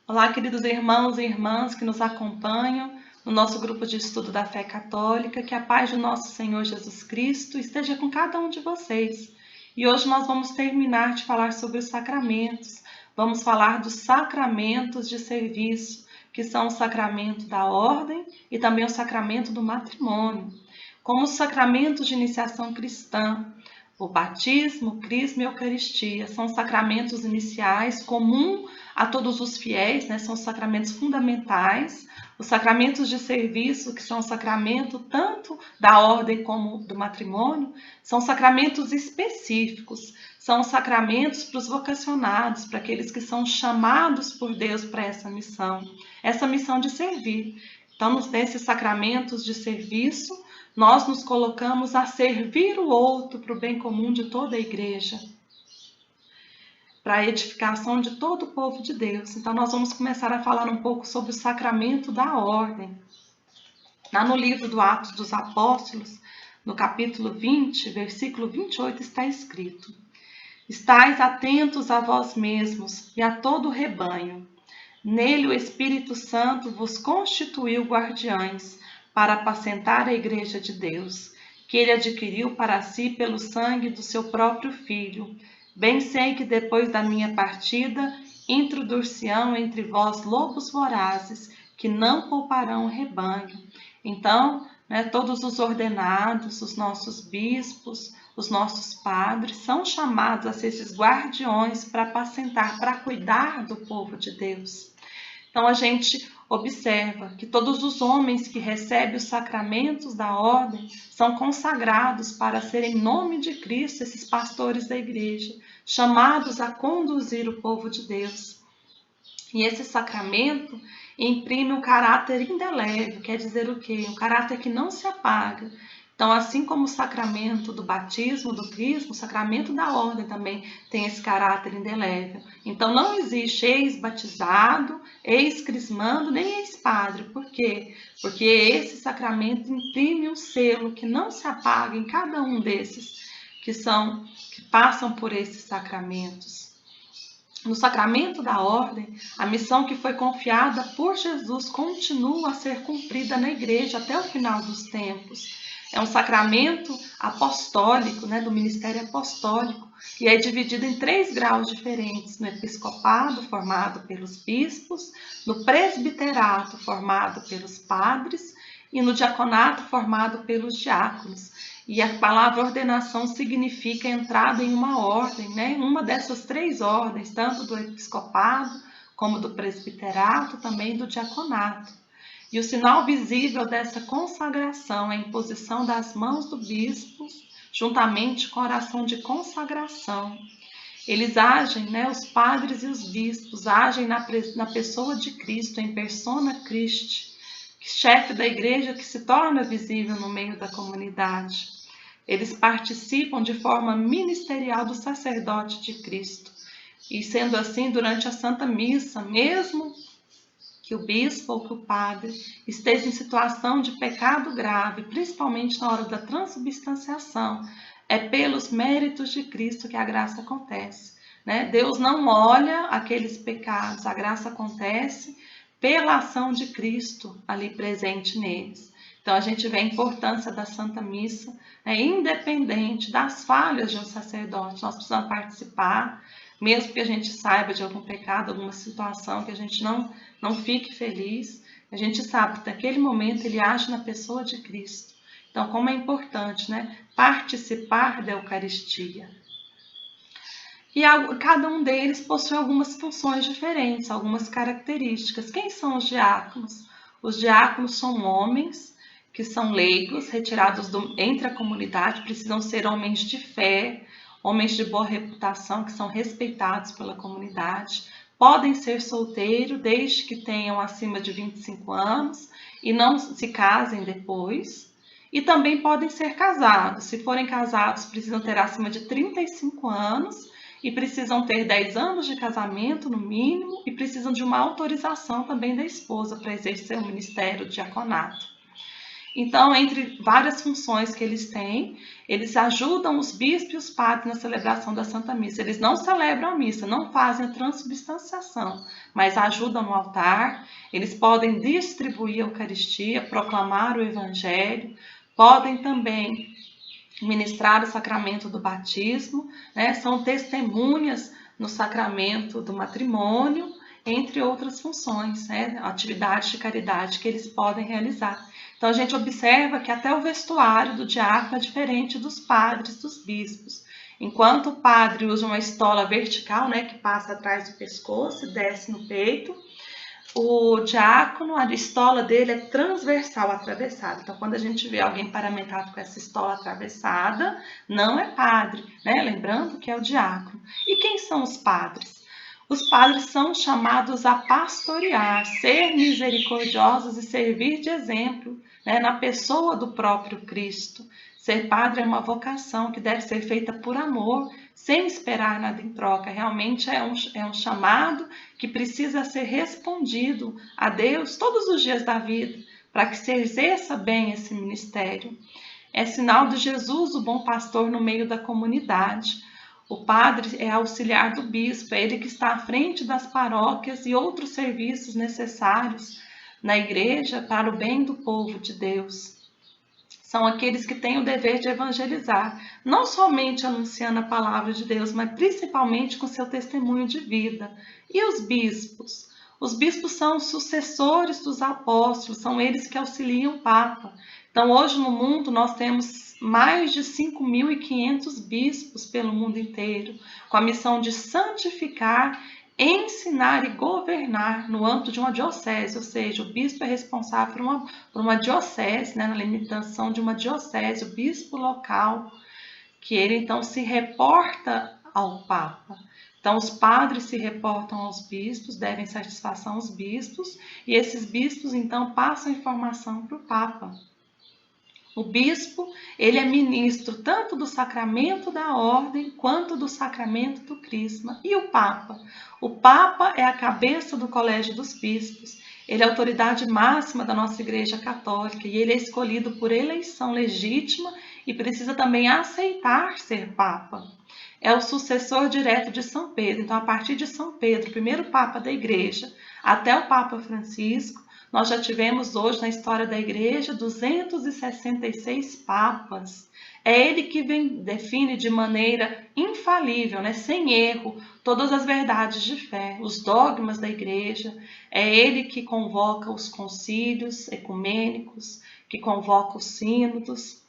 Olá, queridos irmãos e irmãs que nos acompanham no nosso grupo de estudo da fé católica, que a paz do nosso Senhor Jesus Cristo esteja com cada um de vocês. E hoje nós vamos terminar de falar sobre os sacramentos. Vamos falar dos sacramentos de serviço, que são o sacramento da ordem e também o sacramento do matrimônio, como os sacramentos de iniciação cristã. O batismo, o crisma e a eucaristia são sacramentos iniciais comuns a todos os fiéis, né? São os sacramentos fundamentais. Os sacramentos de serviço, que são sacramento tanto da ordem como do matrimônio, são sacramentos específicos, são sacramentos para os vocacionados, para aqueles que são chamados por Deus para essa missão de servir. Então, nesses sacramentos de serviço, nós nos colocamos a servir o outro para o bem comum de toda a igreja, para a edificação de todo o povo de Deus. Então, nós vamos começar a falar um pouco sobre o sacramento da ordem. Lá no livro do Atos dos Apóstolos, no capítulo 20, versículo 28, está escrito: Estais atentos a vós mesmos e a todo o rebanho. Nele o Espírito Santo vos constituiu guardiães, para apacentar a igreja de Deus, que ele adquiriu para si pelo sangue do seu próprio Filho. Bem sei que depois da minha partida, introduzir-se-ão entre vós lobos vorazes, que não pouparão o rebanho. Então, todos os ordenados, os nossos bispos, os nossos padres, são chamados a ser esses guardiões para apacentar, para cuidar do povo de Deus. Então, a gente observa que todos os homens que recebem os sacramentos da ordem são consagrados para serem, em nome de Cristo, esses pastores da igreja, chamados a conduzir o povo de Deus. E esse sacramento imprime um caráter indelével, quer dizer o quê? Um caráter que não se apaga. Então, assim como o sacramento do batismo, do crisma, o sacramento da ordem também tem esse caráter indelével. Então, não existe ex-batizado, ex-crismando, nem ex-padre. Por quê? Porque esse sacramento imprime um selo que não se apaga em cada um desses que passam por esses sacramentos. No sacramento da ordem, a missão que foi confiada por Jesus continua a ser cumprida na igreja até o final dos tempos. É um sacramento apostólico, do ministério apostólico, e é dividido em 3 graus diferentes: no episcopado, formado pelos bispos, no presbiterato, formado pelos padres, e no diaconato, formado pelos diáconos. E a palavra ordenação significa entrada em uma ordem, uma dessas 3 ordens, tanto do episcopado, como do presbiterato, também do diaconato. E o sinal visível dessa consagração é a imposição das mãos do bispo, juntamente com a oração de consagração. Eles agem, os padres e os bispos agem na pessoa de Cristo, em persona Christi, chefe da igreja que se torna visível no meio da comunidade. Eles participam de forma ministerial do sacerdote de Cristo. E sendo assim, durante a Santa Missa, mesmo que o bispo ou que o padre esteja em situação de pecado grave, principalmente na hora da transubstanciação, é pelos méritos de Cristo que a graça acontece. Deus não olha aqueles pecados, a graça acontece pela ação de Cristo ali presente neles. Então, a gente vê a importância da Santa Missa, independente das falhas de um sacerdote. Nós precisamos participar, mesmo que a gente saiba de algum pecado, alguma situação que a gente não fique feliz, a gente sabe que naquele momento ele age na pessoa de Cristo. Então, como é importante, participar da Eucaristia. E cada um deles possui algumas funções diferentes, algumas características. Quem são os diáconos? Os diáconos são homens que são leigos, retirados entre a comunidade, precisam ser homens de fé, homens de boa reputação, que são respeitados pela comunidade. Podem ser solteiros, desde que tenham acima de 25 anos e não se casem depois. E também podem ser casados. Se forem casados, precisam ter acima de 35 anos e precisam ter 10 anos de casamento, no mínimo, e precisam de uma autorização também da esposa para exercer o ministério, o diaconato. Então, entre várias funções que eles têm, eles ajudam os bispos e os padres na celebração da Santa Missa. Eles não celebram a missa, não fazem a transubstanciação, mas ajudam no altar. Eles podem distribuir a Eucaristia, proclamar o Evangelho, podem também ministrar o sacramento do batismo, né? São testemunhas no sacramento do matrimônio, entre outras funções, né? Atividades de caridade que eles podem realizar. Então a gente observa que até o vestuário do diácono é diferente dos padres, dos bispos. Enquanto o padre usa uma estola vertical, né, que passa atrás do pescoço e desce no peito, o diácono, a estola dele é transversal, atravessada. Então, quando a gente vê alguém paramentado com essa estola atravessada, não é padre, né? Lembrando que é o diácono. E quem são os padres? Os padres são chamados a pastorear, ser misericordiosos e servir de exemplo, né, na pessoa do próprio Cristo. Ser padre é uma vocação que deve ser feita por amor, sem esperar nada em troca. Realmente é um chamado que precisa ser respondido a Deus todos os dias da vida, para que se exerça bem esse ministério. É sinal de Jesus, o bom pastor, no meio da comunidade. O padre é auxiliar do bispo, é ele que está à frente das paróquias e outros serviços necessários na igreja para o bem do povo de Deus. São aqueles que têm o dever de evangelizar, não somente anunciando a palavra de Deus, mas principalmente com seu testemunho de vida. E os bispos? Os bispos são os sucessores dos apóstolos, são eles que auxiliam o Papa. Então, hoje no mundo, nós temos mais de 5.500 bispos pelo mundo inteiro, com a missão de santificar, ensinar e governar no âmbito de uma diocese, ou seja, o bispo é responsável por uma diocese, né, na limitação de uma diocese, o bispo local, que ele então se reporta ao Papa. Então, os padres se reportam aos bispos, devem satisfação aos bispos, e esses bispos então passam informação para o Papa. O bispo, ele é ministro tanto do sacramento da ordem quanto do sacramento do crisma. E o Papa? O Papa é a cabeça do colégio dos bispos. Ele é a autoridade máxima da nossa Igreja Católica e ele é escolhido por eleição legítima e precisa também aceitar ser Papa. É o sucessor direto de São Pedro. Então, a partir de São Pedro, primeiro Papa da Igreja, até o Papa Francisco, nós já tivemos hoje na história da Igreja 266 papas. É ele que define de maneira infalível, né, sem erro, todas as verdades de fé, os dogmas da Igreja. É ele que convoca os concílios ecumênicos, que convoca os sínodos.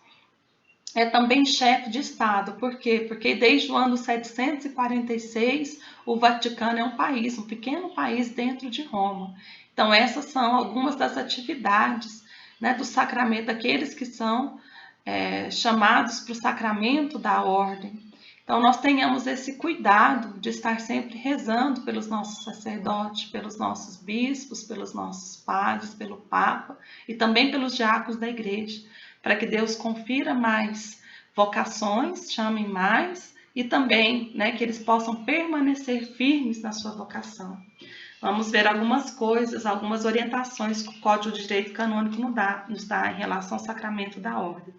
É também chefe de Estado. Por quê? Porque desde o ano 746 o Vaticano é um país, um pequeno país dentro de Roma. Então essas são algumas das atividades, né, do sacramento, daqueles que são chamados para o sacramento da ordem. Então nós tenhamos esse cuidado de estar sempre rezando pelos nossos sacerdotes, pelos nossos bispos, pelos nossos padres, pelo Papa e também pelos diáconos da Igreja, para que Deus confira mais vocações, chamem mais e também, né, que eles possam permanecer firmes na sua vocação. Vamos ver algumas coisas, algumas orientações que o Código de Direito Canônico nos dá em relação ao sacramento da ordem.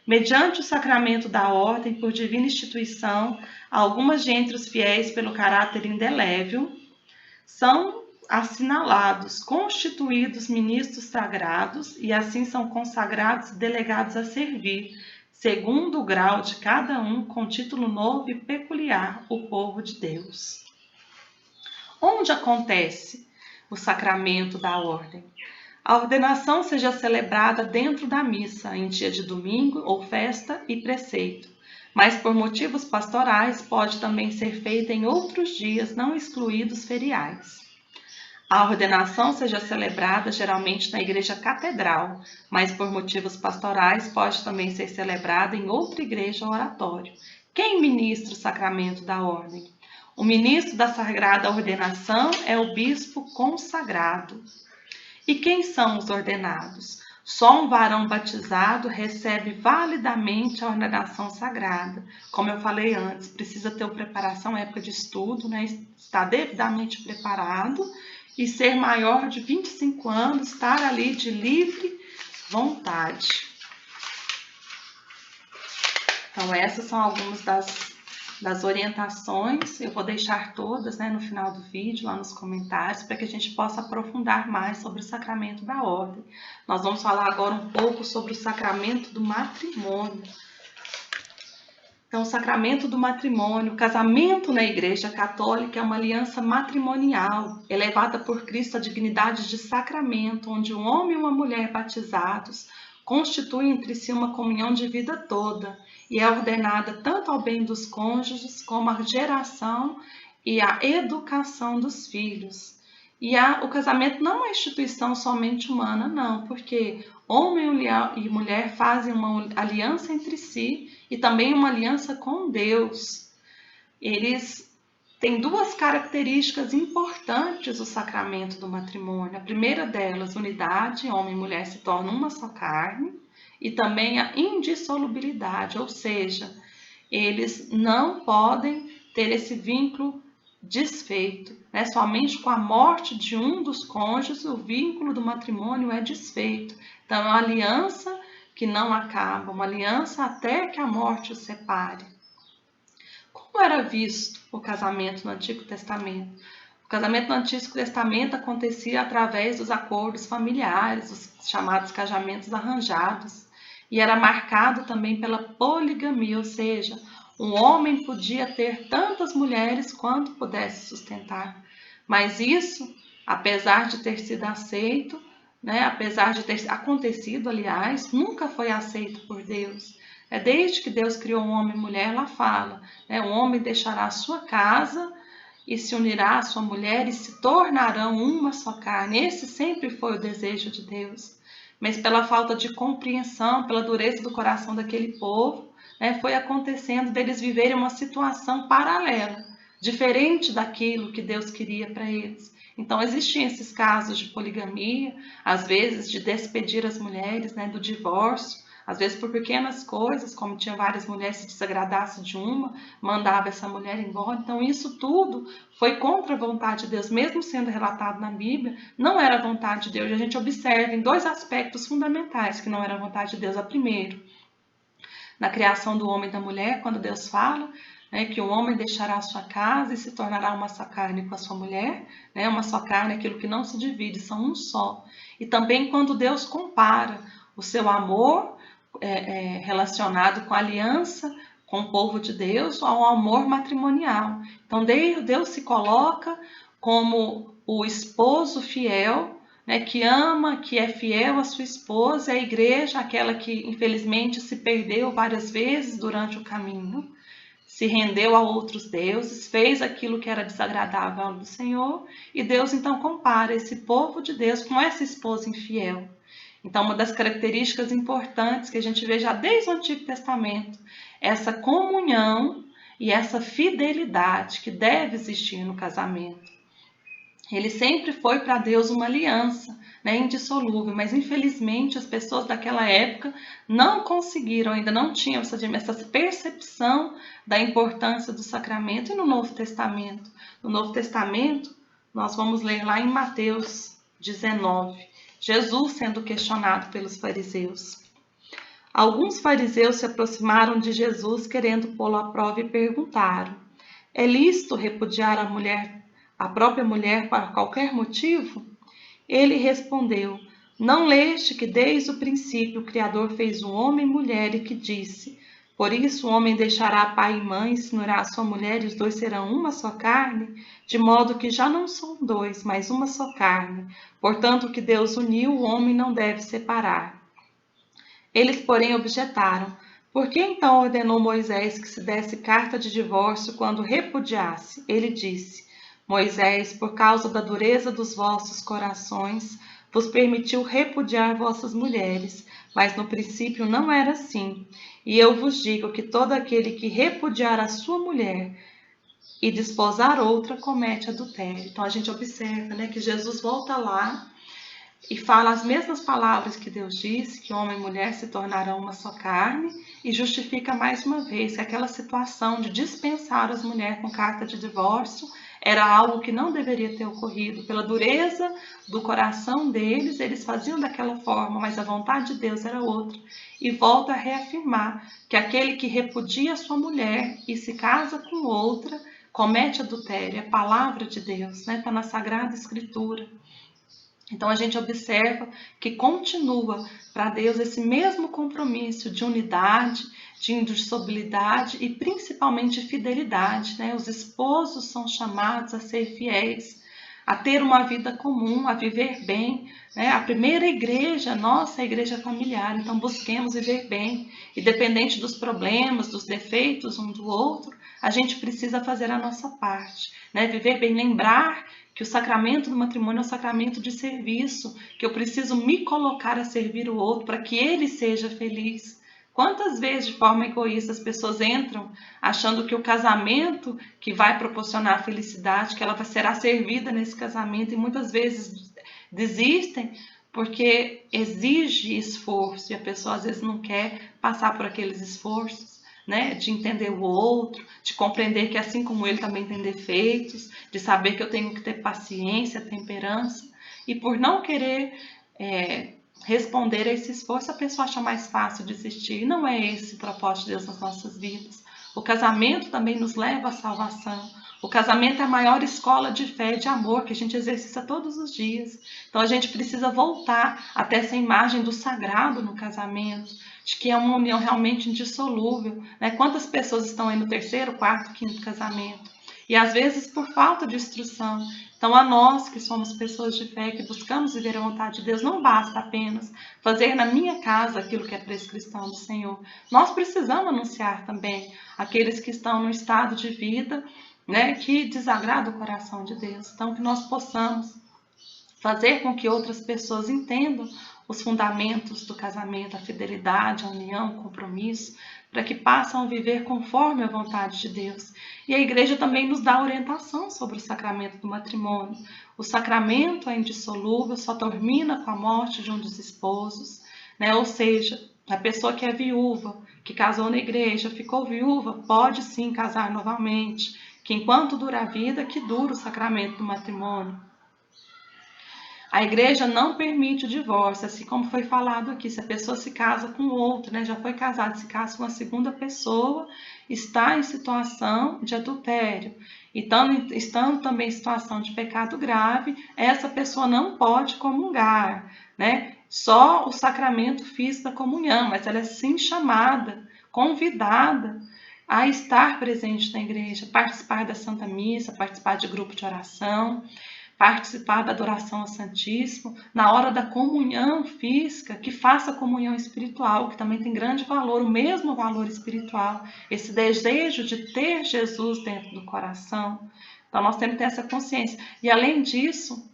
Mediante o sacramento da ordem, por divina instituição, algumas de entre os fiéis, pelo caráter indelével, são assinalados, constituídos ministros sagrados e assim são consagrados e delegados a servir, segundo o grau de cada um, com título novo e peculiar, o povo de Deus. Onde acontece o sacramento da ordem? A ordenação seja celebrada dentro da missa, em dia de domingo ou festa e preceito, mas por motivos pastorais pode também ser feita em outros dias, não excluídos feriais. A ordenação seja celebrada geralmente na igreja catedral, mas por motivos pastorais pode também ser celebrada em outra igreja ou oratório. Quem ministra o sacramento da ordem? O ministro da sagrada ordenação é o bispo consagrado. E quem são os ordenados? Só um varão batizado recebe validamente a ordenação sagrada. Como eu falei antes, precisa ter preparação, época de estudo, né? Estar devidamente preparado e ser maior de 25 anos, estar ali de livre vontade. Então, essas são algumas das orientações. Eu vou deixar todas, né, no final do vídeo, lá nos comentários, para que a gente possa aprofundar mais sobre o sacramento da ordem. Nós vamos falar agora um pouco sobre o sacramento do matrimônio. Então, o sacramento do matrimônio, o casamento na Igreja Católica é uma aliança matrimonial, elevada por Cristo à dignidade de sacramento, onde um homem e uma mulher batizados constituem entre si uma comunhão de vida toda e é ordenada tanto ao bem dos cônjuges como à geração e à educação dos filhos. E o casamento não é uma instituição somente humana, não, porque homem e mulher fazem uma aliança entre si e também uma aliança com Deus. Eles têm duas características importantes do sacramento do matrimônio. A primeira delas, unidade, homem e mulher se tornam uma só carne, e também a indissolubilidade, ou seja, eles não podem ter esse vínculo desfeito, né? Somente com a morte de um dos cônjuges o vínculo do matrimônio é desfeito. Então é uma aliança que não acaba, uma aliança até que a morte os separe. Como era visto o casamento no Antigo Testamento? O casamento no Antigo Testamento acontecia através dos acordos familiares, os chamados casamentos arranjados, e era marcado também pela poligamia, ou seja, um homem podia ter tantas mulheres quanto pudesse sustentar. Mas isso, apesar de ter sido aceito, né, apesar de ter acontecido, aliás, nunca foi aceito por Deus. Desde que Deus criou um homem e mulher, ela fala, né, o homem deixará a sua casa e se unirá à sua mulher e se tornarão uma só carne. Esse sempre foi o desejo de Deus. Mas pela falta de compreensão, pela dureza do coração daquele povo, né, foi acontecendo deles viverem uma situação paralela, diferente daquilo que Deus queria para eles. Então existiam esses casos de poligamia, às vezes de despedir as mulheres, né, do divórcio, às vezes por pequenas coisas, como tinha várias mulheres, se desagradasse de uma, mandava essa mulher embora. Então isso tudo foi contra a vontade de Deus, mesmo sendo relatado na Bíblia, não era a vontade de Deus. E a gente observa em dois aspectos fundamentais que não era a vontade de Deus. A primeiro, na criação do homem e da mulher, quando Deus fala, né, que o homem deixará a sua casa e se tornará uma só carne com a sua mulher, né, uma só carne, aquilo que não se divide, são um só. E também quando Deus compara o seu amor relacionado com a aliança com o povo de Deus ao amor matrimonial. Então Deus se coloca como o esposo fiel, né, que ama, que é fiel à sua esposa, a igreja, aquela que infelizmente se perdeu várias vezes durante o caminho, se rendeu a outros deuses, fez aquilo que era desagradável ao Senhor, e Deus então compara esse povo de Deus com essa esposa infiel. Então, uma das características importantes que a gente vê já desde o Antigo Testamento, essa comunhão e essa fidelidade que deve existir no casamento. Ele sempre foi para Deus uma aliança, né, indissolúvel, mas infelizmente as pessoas daquela época não conseguiram, ainda não tinham essa percepção da importância do sacramento. E no Novo Testamento? No Novo Testamento, nós vamos ler lá em Mateus 19, Jesus sendo questionado pelos fariseus. Alguns fariseus se aproximaram de Jesus querendo pô-lo à prova e perguntaram: é lícito repudiar a própria mulher por qualquer motivo? Ele respondeu: não leste que desde o princípio o Criador fez um homem e mulher e que disse: por isso o homem deixará pai e mãe, se unirá à sua mulher e os dois serão uma só carne? De modo que já não são dois, mas uma só carne. Portanto, o que Deus uniu, o homem não deve separar. Eles, porém, objetaram: por que então ordenou Moisés que se desse carta de divórcio quando repudiasse? Ele disse: Moisés, por causa da dureza dos vossos corações, vos permitiu repudiar vossas mulheres, mas no princípio não era assim. E eu vos digo que todo aquele que repudiar a sua mulher e desposar outra, comete adultério. Então a gente observa, né, que Jesus volta lá e fala as mesmas palavras que Deus disse, que homem e mulher se tornarão uma só carne, e justifica mais uma vez que aquela situação de dispensar as mulheres com carta de divórcio era algo que não deveria ter ocorrido. Pela dureza do coração deles, eles faziam daquela forma, mas a vontade de Deus era outra. E volta a reafirmar que aquele que repudia sua mulher e se casa com outra, comete adultério. É a palavra de Deus, né? Está na Sagrada Escritura. Então a gente observa que continua para Deus esse mesmo compromisso de unidade, de indissolubilidade e principalmente fidelidade, né? Os esposos são chamados a ser fiéis, a ter uma vida comum, a viver bem, né? A primeira igreja, nossa, é a igreja familiar, então busquemos viver bem, independente dos problemas, dos defeitos um do outro, a gente precisa fazer a nossa parte, né? Viver bem, lembrar que o sacramento do matrimônio é um sacramento de serviço, que eu preciso me colocar a servir o outro para que ele seja feliz. Quantas vezes, de forma egoísta, as pessoas entram achando que o casamento que vai proporcionar a felicidade, que ela será servida nesse casamento, e muitas vezes desistem porque exige esforço e a pessoa às vezes não quer passar por aqueles esforços, né, de entender o outro, de compreender que assim como ele também tem defeitos, de saber que eu tenho que ter paciência, temperança, e por não querer responder a esse esforço, a pessoa acha mais fácil desistir. E não é esse o propósito de Deus nas nossas vidas. O casamento também nos leva à salvação. O casamento é a maior escola de fé e de amor que a gente exercita todos os dias. Então a gente precisa voltar até essa imagem do sagrado no casamento, de que é uma união realmente indissolúvel, né? Quantas pessoas estão aí no terceiro, quarto, quinto casamento? E às vezes por falta de instrução. Então a nós que somos pessoas de fé, que buscamos viver a vontade de Deus, não basta apenas fazer na minha casa aquilo que é prescrição do Senhor. Nós precisamos anunciar também aqueles que estão no estado de vida, né, que desagrada o coração de Deus. Então que nós possamos fazer com que outras pessoas entendam os fundamentos do casamento, a fidelidade, a união, o compromisso, para que passem a viver conforme a vontade de Deus. E a igreja também nos dá orientação sobre o sacramento do matrimônio. O sacramento é indissolúvel, só termina com a morte de um dos esposos, né? Ou seja, a pessoa que é viúva, que casou na igreja, ficou viúva, pode sim casar novamente, que enquanto dura a vida, que dura o sacramento do matrimônio. A igreja não permite o divórcio, assim como foi falado aqui, se a pessoa se casa com outro, né, já foi casado, se casa com uma segunda pessoa, está em situação de adultério. Então, estando também em situação de pecado grave, essa pessoa não pode comungar, né? Só o sacramento físico da comunhão, mas ela é sim chamada, convidada a estar presente na igreja, participar da Santa Missa, participar de grupo de oração, participar da adoração ao Santíssimo, na hora da comunhão física, que faça a comunhão espiritual, que também tem grande valor, o mesmo valor espiritual, esse desejo de ter Jesus dentro do coração. Então nós temos que ter essa consciência. E além disso,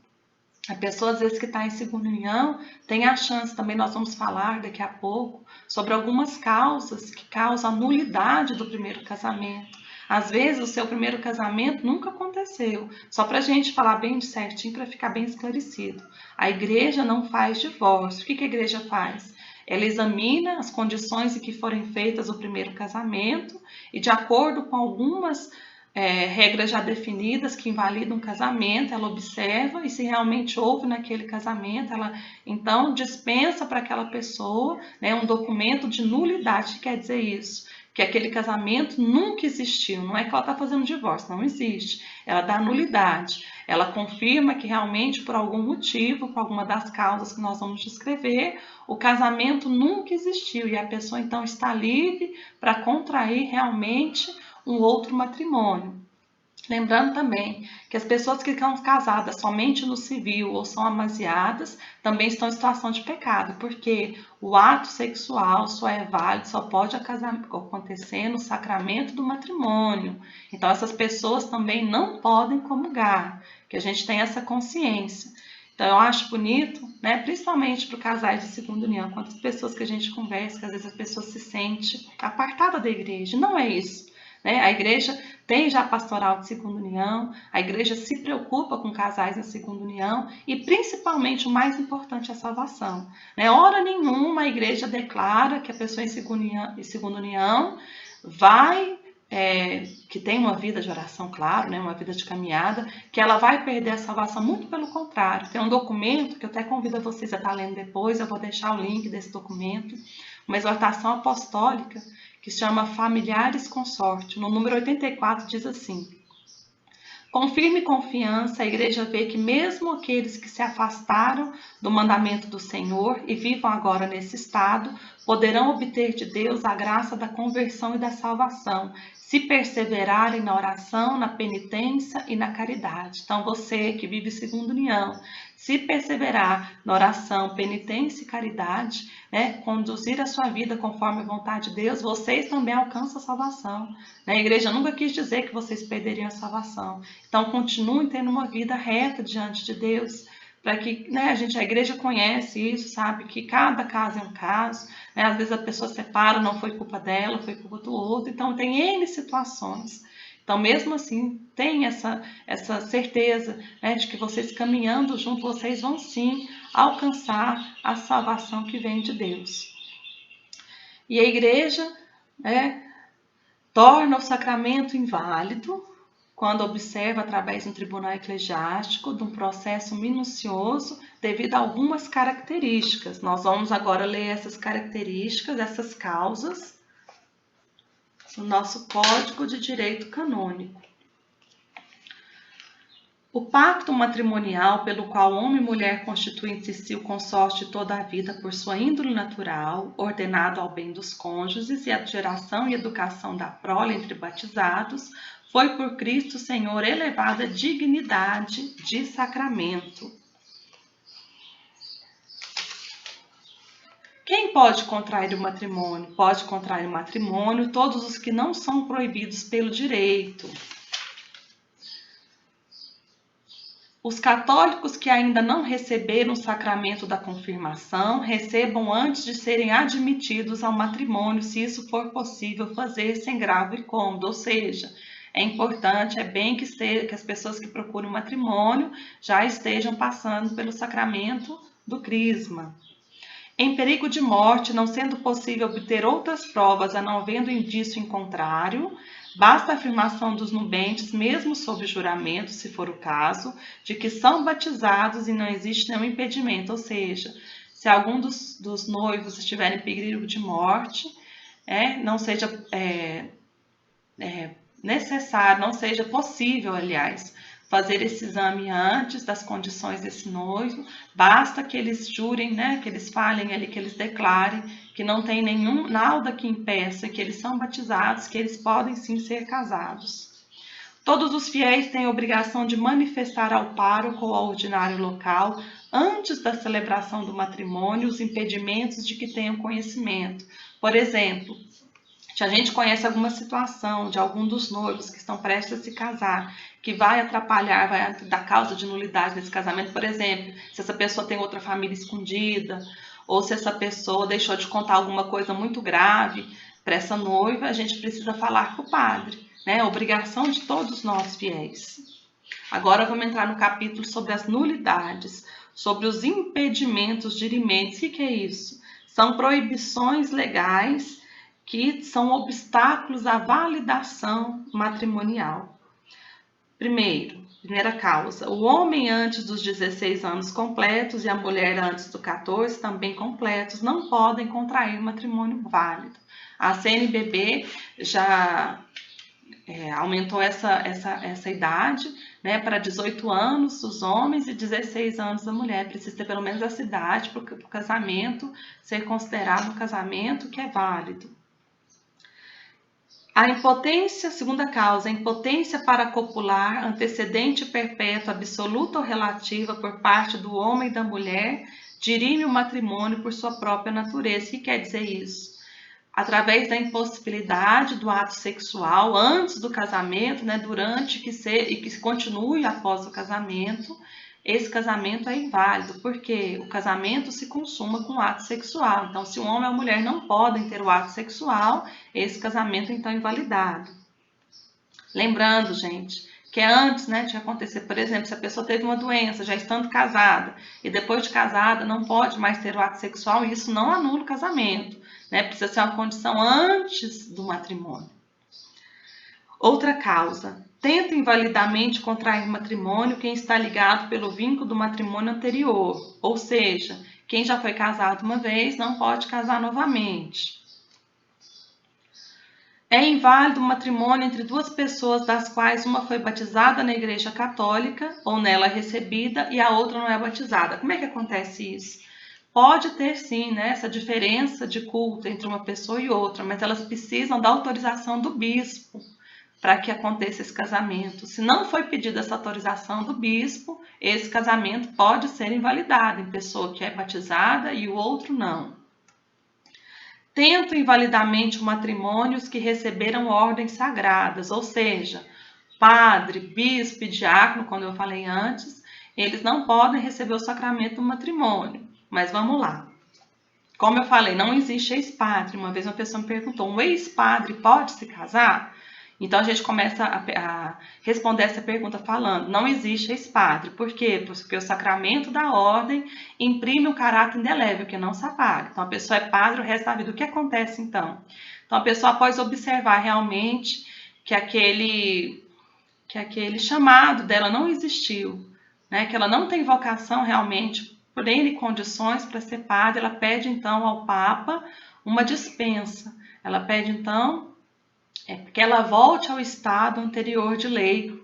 a pessoa às vezes que está em segunda união tem a chance, também nós vamos falar daqui a pouco, sobre algumas causas que causam a nulidade do primeiro casamento. Às vezes o seu primeiro casamento nunca aconteceu, só para a gente falar bem certinho, para ficar bem esclarecido. A igreja não faz divórcio. O que a igreja faz? Ela examina as condições em que forem feitas o primeiro casamento e de acordo com algumas regras já definidas que invalidam um casamento, ela observa e se realmente houve naquele casamento, ela então dispensa para aquela pessoa, né, um documento de nulidade. Que quer dizer isso? Que aquele casamento nunca existiu, não é que ela está fazendo divórcio, não existe. Ela dá nulidade, ela confirma que realmente por algum motivo, por alguma das causas que nós vamos descrever, o casamento nunca existiu e a pessoa então está livre para contrair realmente um outro matrimônio. Lembrando também que as pessoas que estão casadas somente no civil ou são amaziadas também estão em situação de pecado, porque o ato sexual só é válido, só pode acontecer no sacramento do matrimônio. Então essas pessoas também não podem comungar, que a gente tem essa consciência. Então eu acho bonito, né, principalmente para casais de segunda união, quantas pessoas que a gente conversa, que às vezes a pessoa se sente apartada da igreja. Não é isso. A igreja tem já pastoral de segunda união, a igreja se preocupa com casais na segunda união e principalmente o mais importante é a salvação. Hora nenhuma a igreja declara que a pessoa em segunda união vai que tem uma vida de oração, claro, né, uma vida de caminhada, que ela vai perder a salvação, muito pelo contrário. Tem um documento que eu até convido vocês a estar lendo depois, eu vou deixar o link desse documento, uma exortação apostólica que se chama Familiares Consórcio. No número 84 diz assim: com firme confiança, a igreja vê que mesmo aqueles que se afastaram do mandamento do Senhor e vivam agora nesse estado, poderão obter de Deus a graça da conversão e da salvação, se perseverarem na oração, na penitência e na caridade. Então, você que vive segundo união, se perseverar na oração, penitência e caridade, né, conduzir a sua vida conforme a vontade de Deus, vocês também alcançam a salvação. A igreja nunca quis dizer que vocês perderiam a salvação. Então, continuem tendo uma vida reta diante de Deus, para que, né, a igreja conhece isso, sabe que cada caso é um caso, né? Às vezes a pessoa separa, não foi culpa dela, foi culpa do outro, então tem N situações. Então, mesmo assim, tem essa certeza, né, de que vocês caminhando junto, vocês vão sim alcançar a salvação que vem de Deus. E a igreja, né, torna o sacramento inválido quando observa através de um tribunal eclesiástico, de um processo minucioso, devido a algumas características. Nós vamos agora ler essas características, essas causas, no nosso Código de Direito Canônico. O pacto matrimonial pelo qual homem e mulher constituem entre si o consórcio de toda a vida por sua índole natural, ordenado ao bem dos cônjuges e à geração e educação da prole entre batizados, foi por Cristo Senhor elevada à dignidade de sacramento. Quem pode contrair o matrimônio? Pode contrair o matrimônio todos os que não são proibidos pelo direito. Os católicos que ainda não receberam o sacramento da confirmação, recebam antes de serem admitidos ao matrimônio, se isso for possível fazer sem grave incômodo. Ou seja, é importante, é bem que as pessoas que procuram matrimônio já estejam passando pelo sacramento do crisma. Em perigo de morte, não sendo possível obter outras provas, a não havendo indício em contrário, basta a afirmação dos nubentes, mesmo sob juramento, se for o caso, de que são batizados e não existe nenhum impedimento. Ou seja, se algum dos noivos estiver em perigo de morte, não seja necessário, não seja possível, aliás, fazer esse exame antes das condições desse noivo, basta que eles jurem, né, que eles falem ali, que eles declarem que não tem nada que impeça, que eles são batizados, que eles podem sim ser casados. Todos os fiéis têm a obrigação de manifestar ao pároco ou ao ordinário local, antes da celebração do matrimônio, os impedimentos de que tenham conhecimento. Por exemplo, se a gente conhece alguma situação de algum dos noivos que estão prestes a se casar, que vai atrapalhar, vai dar causa de nulidade nesse casamento, por exemplo, se essa pessoa tem outra família escondida, ou se essa pessoa deixou de contar alguma coisa muito grave para essa noiva, a gente precisa falar com o padre, né? Obrigação de todos nós fiéis. Agora vamos entrar no capítulo sobre as nulidades, sobre os impedimentos dirimentes. O que é isso? São proibições legais que são obstáculos à validação matrimonial. Primeira causa, o homem antes dos 16 anos completos e a mulher antes dos 14 também completos não podem contrair matrimônio válido. A CNBB já aumentou essa idade, né, para 18 anos os homens e 16 anos a mulher. Precisa ter pelo menos essa idade para o casamento ser considerado um casamento que é válido. A impotência, segunda causa, a impotência para copular, antecedente perpétua, absoluta ou relativa por parte do homem e da mulher, dirime o matrimônio por sua própria natureza. O que quer dizer isso? Através da impossibilidade do ato sexual antes do casamento, né, durante e que continue após o casamento, esse casamento é inválido, porque o casamento se consuma com o ato sexual. Então, se o homem e a mulher não podem ter o ato sexual, esse casamento então é invalidado. Lembrando, gente, que antes, né, de acontecer, por exemplo, se a pessoa teve uma doença já estando casada e depois de casada não pode mais ter o ato sexual, isso não anula o casamento, né? Precisa ser uma condição antes do matrimônio. Outra causa. Tenta invalidamente contrair matrimônio quem está ligado pelo vínculo do matrimônio anterior, ou seja, quem já foi casado uma vez não pode casar novamente. É inválido o matrimônio entre duas pessoas das quais uma foi batizada na Igreja Católica ou nela recebida e a outra não é batizada. Como é que acontece isso? Pode ter sim, né, essa diferença de culto entre uma pessoa e outra, mas elas precisam da autorização do bispo para que aconteça esse casamento. Se não foi pedida essa autorização do bispo, esse casamento pode ser invalidado em pessoa que é batizada e o outro não. Tento invalidamente o matrimônio os que receberam ordens sagradas, ou seja, padre, bispo e diácono, como eu falei antes, eles não podem receber o sacramento do matrimônio. Mas vamos lá. Como eu falei, não existe ex-padre. Uma vez uma pessoa me perguntou, um ex-padre pode se casar? Então a gente começa a responder essa pergunta falando, não existe ex-padre. Por quê? Porque o sacramento da ordem imprime um caráter indelével, que não se apaga. Então a pessoa é padre o resto da vida. O que acontece então? Então a pessoa pode observar realmente que aquele chamado dela não existiu, né? Que ela não tem vocação realmente, por N condições para ser padre, ela pede então ao Papa uma dispensa. Ela pede então que ela volte ao estado anterior de leigo,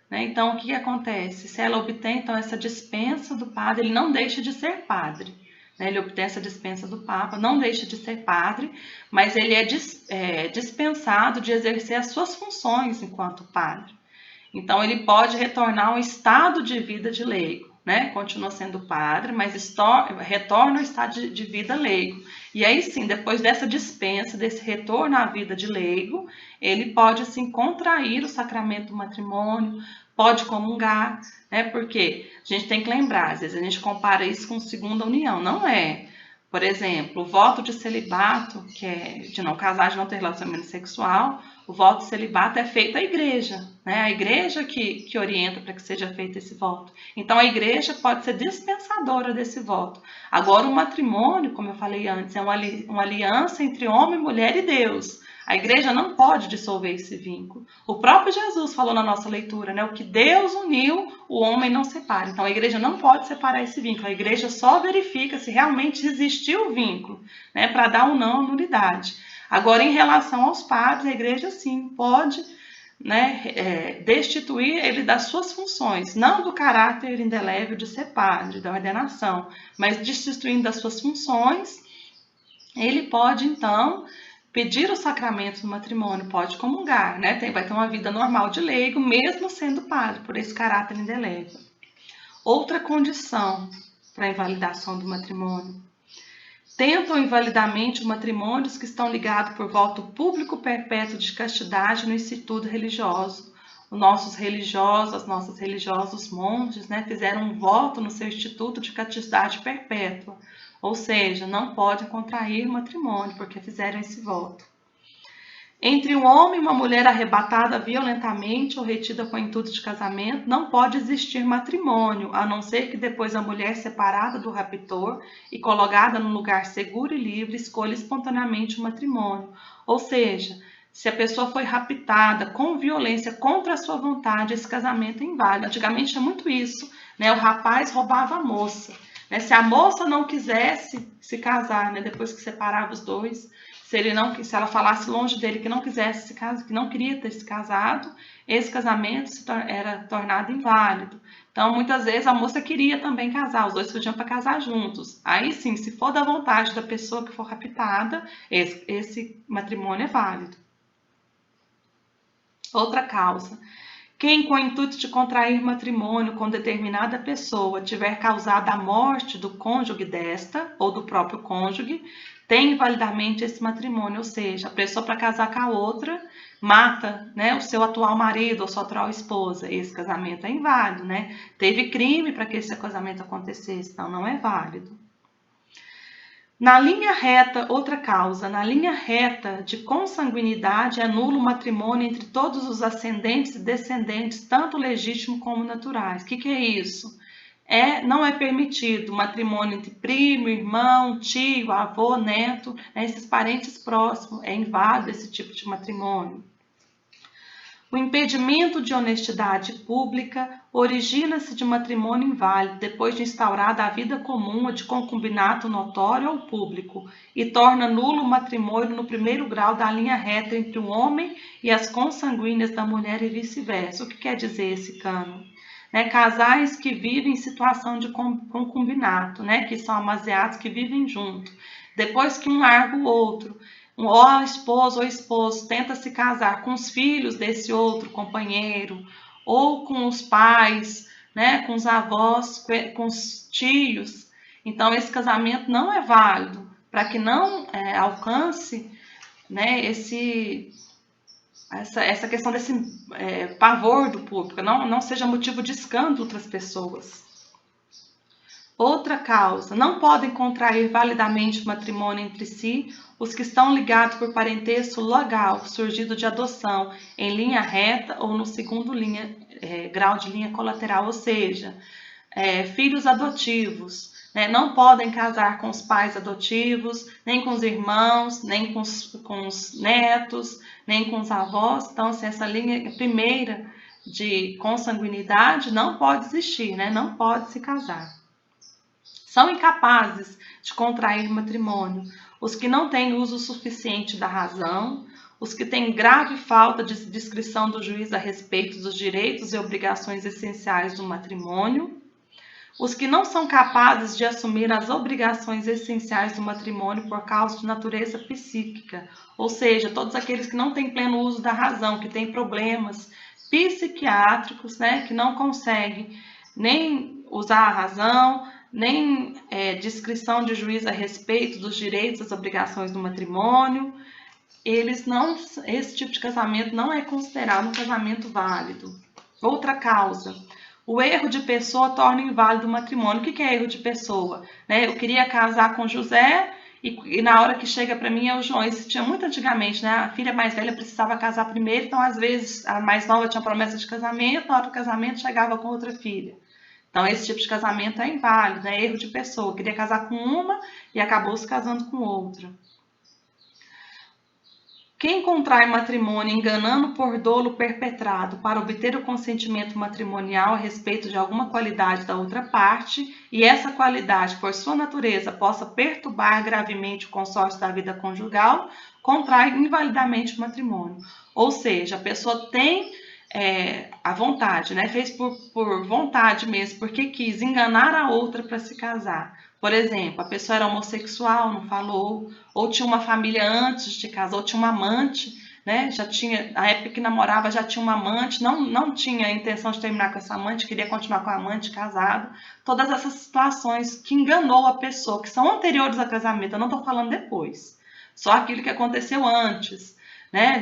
né? Então o que acontece? Se ela obtém então essa dispensa do padre, ele não deixa de ser padre. Ele obtém essa dispensa do Papa, não deixa de ser padre, mas ele é dispensado de exercer as suas funções enquanto padre. Então ele pode retornar ao estado de vida de leigo, né? Continua sendo padre, mas retorna ao estado de vida leigo. E aí sim, depois dessa dispensa, desse retorno à vida de leigo, ele pode assim contrair o sacramento do matrimônio, pode comungar, né? Porque a gente tem que lembrar, às vezes a gente compara isso com segunda união, não é? Por exemplo, o voto de celibato, que é de não casar, de não ter relacionamento sexual, o voto de celibato é feito à igreja, né? A igreja que orienta para que seja feito esse voto. Então, a igreja pode ser dispensadora desse voto. Agora, o matrimônio, como eu falei antes, é uma aliança entre homem, mulher e Deus. A igreja não pode dissolver esse vínculo. O próprio Jesus falou na nossa leitura, né? O que Deus uniu, o homem não separa. Então, a igreja não pode separar esse vínculo. A igreja só verifica se realmente existiu o vínculo, né? Para dar ou não nulidade. Agora, em relação aos padres, a igreja sim pode, né, destituir ele das suas funções, não do caráter indelével de ser padre, da ordenação, mas destituindo das suas funções, ele pode então pedir o sacramento do matrimônio, pode comungar, né? Vai ter uma vida normal de leigo, mesmo sendo padre, por esse caráter indelével. Outra condição para a invalidação do matrimônio. Tentam invalidamente o matrimônio os que estão ligados por voto público perpétuo de castidade no instituto religioso. Os nossos religiosos, as nossas religiosas, os monges, né, fizeram um voto no seu instituto de castidade perpétua. Ou seja, não podem contrair matrimônio porque fizeram esse voto. Entre um homem e uma mulher arrebatada violentamente ou retida com o intuito de casamento, não pode existir matrimônio, a não ser que depois a mulher separada do raptor e colocada num lugar seguro e livre escolha espontaneamente o matrimônio. Ou seja, se a pessoa foi raptada com violência contra a sua vontade, esse casamento é inválido. Antigamente tinha muito isso, né? O rapaz roubava a moça. Né? Se a moça não quisesse se casar, né? Depois que separava os dois, se ela falasse longe dele que não quisesse se casar, que não queria ter se casado, esse casamento era tornado inválido. Então, muitas vezes a moça queria também casar, os dois podiam para casar juntos. Aí sim, se for da vontade da pessoa que for raptada, esse matrimônio é válido. Outra causa. Quem, com o intuito de contrair matrimônio com determinada pessoa, tiver causado a morte do cônjuge desta ou do próprio cônjuge, tem invalidamente esse matrimônio, ou seja, a pessoa para casar com a outra mata, né, o seu atual marido ou sua atual esposa. Esse casamento é inválido, né? Teve crime para que esse casamento acontecesse, então não é válido. Na linha reta, outra causa, na linha reta de consanguinidade é nulo o matrimônio entre todos os ascendentes e descendentes, tanto legítimos como naturais. O que é isso? Não é permitido o matrimônio entre primo, irmão, tio, avô, neto, né, esses parentes próximos, é inválido esse tipo de matrimônio. O impedimento de honestidade pública origina-se de matrimônio inválido depois de instaurada a vida comum ou de concubinato notório ou público e torna nulo o matrimônio no primeiro grau da linha reta entre o homem e as consanguíneas da mulher e vice-versa. O que quer dizer esse cano? Casais que vivem em situação de concubinato, que são amaziados que vivem junto. Depois que um larga o outro, ou a esposa ou esposo tenta se casar com os filhos desse outro companheiro, ou com os pais, com os avós, com os tios. Então, esse casamento não é válido, para que não alcance essa questão desse pavor do público, não seja motivo de escândalo outras pessoas. Outra causa, não podem contrair validamente matrimônio entre si os que estão ligados por parentesco legal, surgido de adoção, em linha reta ou no segundo grau de linha colateral, ou seja, filhos adotivos, não podem casar com os pais adotivos, nem com os irmãos, nem com os netos, nem com os avós. Então, assim, essa linha primeira de consanguinidade não pode existir, não pode se casar. São incapazes de contrair matrimônio os que não têm uso suficiente da razão, os que têm grave falta de discrição do juiz a respeito dos direitos e obrigações essenciais do matrimônio, os que não são capazes de assumir as obrigações essenciais do matrimônio por causa de natureza psíquica, ou seja, todos aqueles que não têm pleno uso da razão, que têm problemas psiquiátricos, que não conseguem nem usar a razão, nem discrição de juiz a respeito dos direitos e das obrigações do matrimônio. Esse tipo de casamento não é considerado um casamento válido. Outra causa, o erro de pessoa torna inválido o matrimônio. O que é erro de pessoa? Eu queria casar com José e na hora que chega para mim é o João. Isso tinha muito antigamente, a filha mais velha precisava casar primeiro, então às vezes a mais nova tinha promessa de casamento, na hora do casamento chegava com outra filha. Então, esse tipo de casamento é inválido, é erro de pessoa. Queria casar com uma e acabou se casando com outra. Quem contrai matrimônio enganando por dolo perpetrado para obter o consentimento matrimonial a respeito de alguma qualidade da outra parte, e essa qualidade, por sua natureza, possa perturbar gravemente o consórcio da vida conjugal, contrai invalidamente o matrimônio. Ou seja, a pessoa tem a vontade, fez por vontade mesmo, porque quis enganar a outra para se casar. Por exemplo, a pessoa era homossexual, não falou, ou tinha uma família antes de casar, ou tinha uma amante, já tinha, na época que namorava já tinha uma amante, não tinha a intenção de terminar com essa amante, queria continuar com a amante casado. Todas essas situações que enganou a pessoa, que são anteriores ao casamento, eu não estou falando depois, só aquilo que aconteceu antes.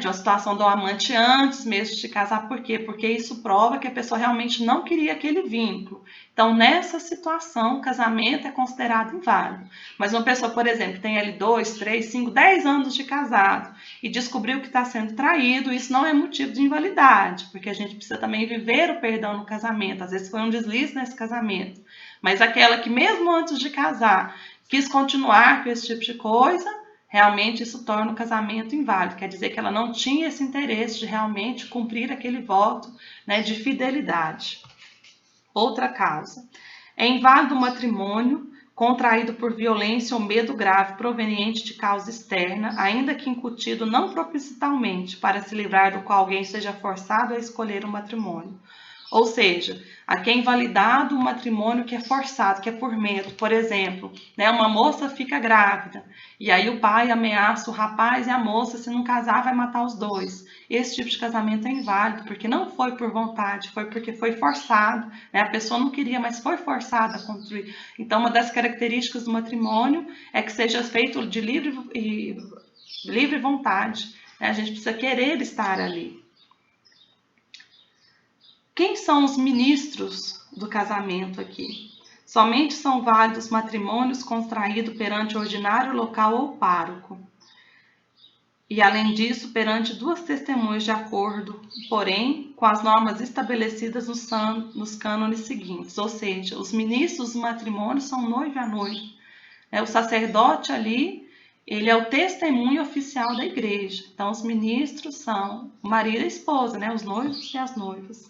De uma situação do amante antes mesmo de casar. Por quê? Porque isso prova que a pessoa realmente não queria aquele vínculo. Então, nessa situação, o casamento é considerado inválido. Mas uma pessoa, por exemplo, tem ali 2, 3, 5, 10 anos de casado e descobriu que está sendo traído, isso não é motivo de invalidade, porque a gente precisa também viver o perdão no casamento. Às vezes foi um deslize nesse casamento. Mas aquela que mesmo antes de casar quis continuar com esse tipo de coisa, realmente isso torna o casamento inválido, quer dizer que ela não tinha esse interesse de realmente cumprir aquele voto de fidelidade. Outra causa, é inválido o matrimônio contraído por violência ou medo grave proveniente de causa externa, ainda que incutido não propositalmente, para se livrar do qual alguém seja forçado a escolher o matrimônio. Ou seja, aqui é invalidado o matrimônio que é forçado, que é por medo. Por exemplo, uma moça fica grávida e aí o pai ameaça o rapaz e a moça, se não casar, vai matar os dois. Esse tipo de casamento é inválido, porque não foi por vontade, foi porque foi forçado. A pessoa não queria, mas foi forçada a construir. Então, uma das características do matrimônio é que seja feito de livre vontade. A gente precisa querer estar ali. Quem são os ministros do casamento aqui? Somente são válidos matrimônios contraídos perante ordinário local ou pároco. E, além disso, perante 2 testemunhas de acordo, porém, com as normas estabelecidas nos cânones seguintes. Ou seja, os ministros do matrimônio são noivo a noivo. O sacerdote ali ele é o testemunho oficial da igreja. Então, os ministros são o marido e a esposa, né? Os noivos e as noivas.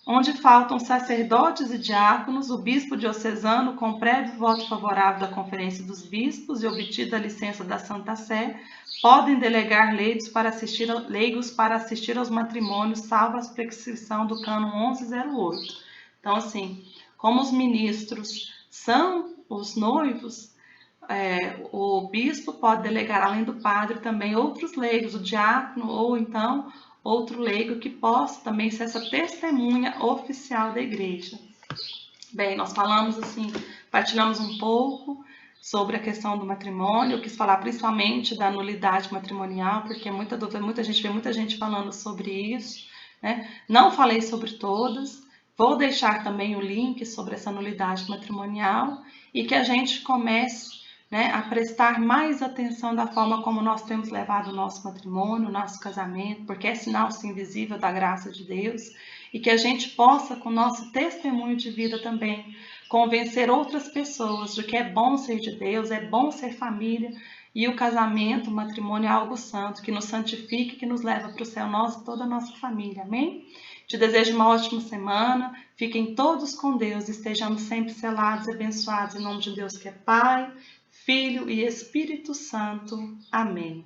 Onde faltam sacerdotes e diáconos, o bispo diocesano, com prévio voto favorável da Conferência dos Bispos e obtida a licença da Santa Sé, podem delegar leigos para assistir aos matrimônios, salvo a prescrição do cânon 1108. Então, assim, como os ministros são os noivos, o bispo pode delegar, além do padre, também outros leigos, o diácono ou então outro leigo que possa também ser essa testemunha oficial da igreja. Bem, nós falamos assim, partilhamos um pouco sobre a questão do matrimônio. Eu quis falar principalmente da nulidade matrimonial, porque muita dúvida, muita gente falando sobre isso, né? Não falei sobre todas. Vou deixar também o link sobre essa nulidade matrimonial e que a gente comece, né, a prestar mais atenção da forma como nós temos levado o nosso matrimônio, o nosso casamento, porque é sinal sim visível da graça de Deus, e que a gente possa, com o nosso testemunho de vida também, convencer outras pessoas de que é bom ser de Deus, é bom ser família, e o casamento, o matrimônio é algo santo, que nos santifica e que nos leva para o céu, nós e toda a nossa família, amém? Te desejo uma ótima semana, fiquem todos com Deus, estejamos sempre selados e abençoados em nome de Deus que é Pai, Filho e Espírito Santo. Amém.